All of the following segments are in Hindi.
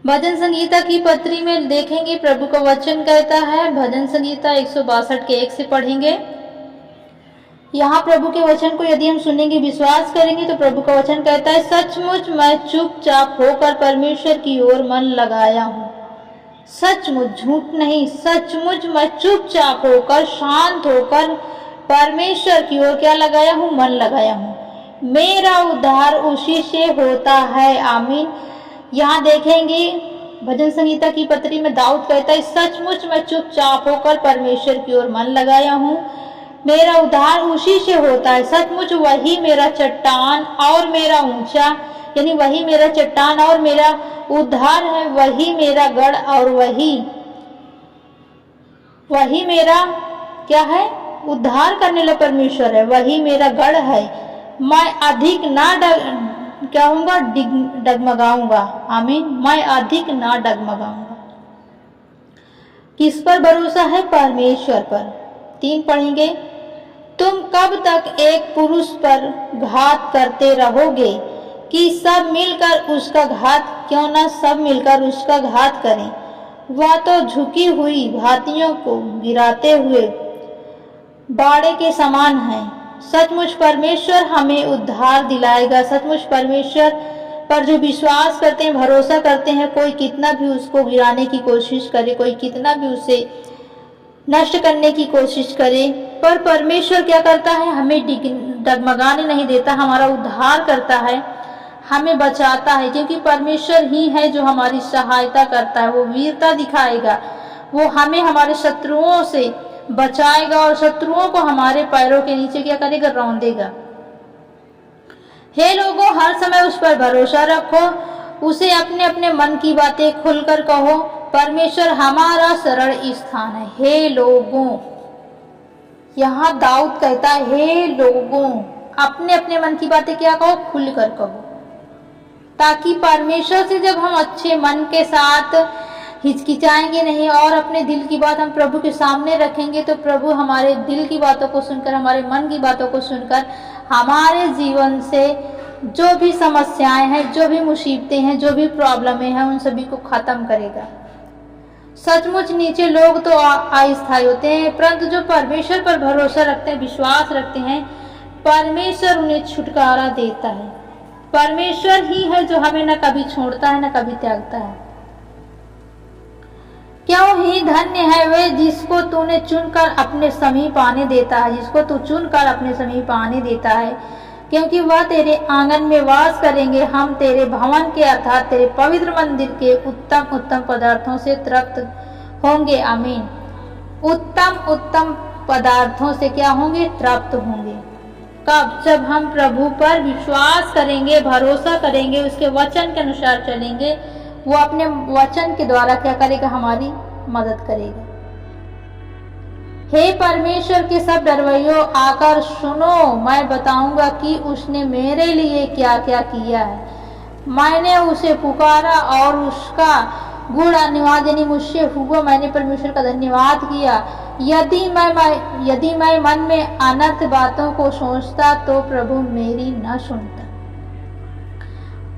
भजन संगीता की पत्री में देखेंगे प्रभु का वचन कहता है, भजन संगीता 162 के 1 से पढ़ेंगे। यहाँ प्रभु के वचन को यदि हम सुनेंगे, विश्वास करेंगे तो प्रभु का वचन कहता है, सचमुच मैं चुपचाप होकर परमेश्वर की ओर मन लगाया हूँ। सचमुच, झूठ नहीं, सचमुच मैं चुपचाप होकर, शांत होकर परमेश्वर की ओर क्या लगाया हूँ? मन लगाया हूँ। मेरा उद्धार उसी से होता है। आमीन। यहाँ देखेंगे भजन संगीता की पत्री में दाऊद कहता है, सचमुच मैं चुपचाप होकर परमेश्वर की ओर मन लगाया हूँ, मेरा उद्धार उसी से होता है। सचमुच वही मेरा चट्टान और मेरा ऊंचा, यानी वही मेरा चट्टान और मेरा उद्धार है, वही मेरा गढ़ और वही मेरा क्या है? उद्धार करने वाला परमेश्वर है, वही मेरा गढ़ है। मैं अधिक ना डगमगाऊंगा। आमीन। मैं अधिक ना डगमगाऊंगा। किस पर भरोसा है? परमेश्वर पर। 3 पढ़ेंगे। तुम कब तक एक पुरुष पर घात करते रहोगे कि सब मिलकर उसका घात, क्यों ना सब मिलकर उसका घात करें? वह तो झुकी हुई घातियों को गिराते हुए बाड़े के समान है। सचमुच परमेश्वर हमें उद्धार दिलाएगा। सचमुच परमेश्वर पर जो विश्वास करते हैं, भरोसा करते हैं, कोई कितना भी उसको गिराने की कोशिश करे, कोई कितना भी उसे नष्ट करने की कोशिश करे, पर परमेश्वर क्या करता है? हमें डगमगाने नहीं देता, हमारा उद्धार करता है, हमें बचाता है, क्योंकि परमेश्वर ही है जो हमारी सहायता करता है। वो वीरता दिखाएगा, वो हमें हमारे शत्रुओं से बचाएगा और शत्रुओं को हमारे पैरों के नीचे क्या करेगा? रौंदेगा। हे लोगों, हर समय उस पर भरोसा रखो, उसे अपने अपने मन की बातें खुलकर कहो। परमेश्वर हमारा शरण स्थान है। हे लोगों, यहाँ दाऊद कहता है, हे लोगों, अपने अपने मन की बातें क्या कहो? खुलकर कहो, ताकि परमेश्वर से जब हम अच्छे मन के साथ हिचकिचाएंगे नहीं और अपने दिल की बात हम प्रभु के सामने रखेंगे, तो प्रभु हमारे दिल की बातों को सुनकर, हमारे मन की बातों को सुनकर हमारे जीवन से जो भी समस्याएं हैं, जो भी मुसीबतें हैं, जो भी प्रॉब्लमें हैं, उन सभी को खत्म करेगा। सचमुच नीचे लोग तो अस्थायी होते हैं, परंतु जो परमेश्वर पर भरोसा रखते हैं, विश्वास रखते हैं, परमेश्वर उन्हें छुटकारा देता है। परमेश्वर ही है जो हमें न कभी छोड़ता है, न कभी त्यागता है। क्यों ही धन्य है वे जिसको तूने चुनकर अपने समीप आने देता है, जिसको तू चुनकर अपने समीप आने देता है, क्योंकि वह तेरे आंगन में वास करेंगे। हम तेरे भवन के अर्थात तेरे पवित्र मंदिर के उत्तम उत्तम पदार्थों से तृप्त होंगे। आमीन। उत्तम उत्तम पदार्थों से क्या होंगे? तृप्त होंगे। कब? जब हम प्रभु पर विश्वास करेंगे, भरोसा करेंगे, उसके वचन के अनुसार चलेंगे। वो अपने वचन के द्वारा क्या करेगा? हमारी मदद करेगा। हे परमेश्वर के सब डरवैयों, आकर सुनो, मैं बताऊंगा कि उसने मेरे लिए क्या क्या किया है। मैंने उसे पुकारा और उसका गुण धन्यवाद, यानी मुझसे हुआ, मैंने परमेश्वर का धन्यवाद किया। यदि मैं मन में अनर्थ बातों को सोचता तो प्रभु मेरी न सुनता।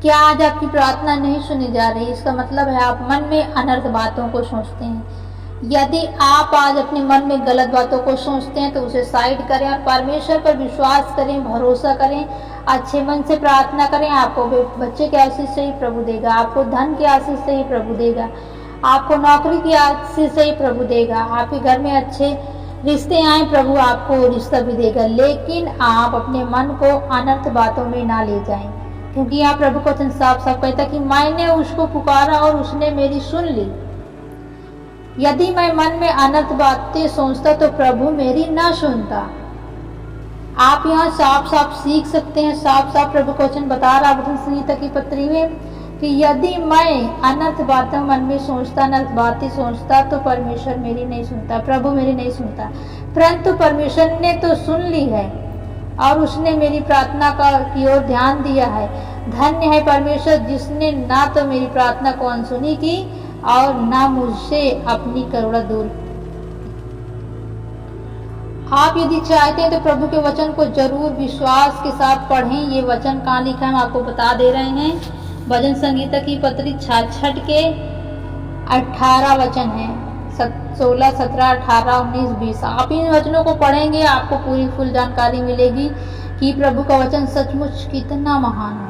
क्या आज आपकी प्रार्थना नहीं सुनी जा रही? इसका मतलब है आप मन में अनर्थ बातों को सोचते हैं। यदि आप आज अपने मन में गलत बातों को सोचते हैं तो उसे साइड करें और परमेश्वर पर विश्वास करें, भरोसा करें, अच्छे मन से प्रार्थना करें। आपको बच्चे के आशीष से ही प्रभु देगा, आपको धन की आशीष से ही प्रभु देगा, आपको नौकरी की आशीष से ही प्रभु देगा, आपके घर में अच्छे रिश्ते आए, प्रभु आपको रिश्ता भी देगा। लेकिन आप अपने मन को अनर्थ बातों में ना ले जाएं, क्योंकि यहाँ प्रभु का वचन साफ साफ कहता है कि मैंने उसको पुकारा और उसने मेरी सुन ली। यदि मैं मन में अनर्थ बातें सोचता तो प्रभु मेरी ना सुनता। आप यहाँ साफ साफ सीख सकते हैं, साफ साफ प्रभु का वचन बता रहा भजन संगीता की पत्री में कि यदि मैं अनर्थ बातें मन में सोचता, अनर्थ बातें सोचता, तो परमेश्वर मेरी नहीं सुनता, प्रभु मेरी नहीं सुनता। परंतु परमेश्वर ने तो सुन ली है और उसने मेरी प्रार्थना की ओर ध्यान दिया है। धन्य है परमेश्वर जिसने ना तो मेरी प्रार्थना को अनसुनी की और ना मुझसे अपनी करुणा दूर। आप यदि चाहते हैं तो प्रभु के वचन को जरूर विश्वास के साथ पढ़ें। ये वचन कहाँ लिखा है हम आपको बता दे रहे हैं। भजन संगीता की पत्री 66 के 18 वचन है, 16, 17, 18, 19, 20। आप इन वचनों को पढ़ेंगे, आपको पूरी फुल जानकारी मिलेगी कि प्रभु का वचन सचमुच कितना महान है।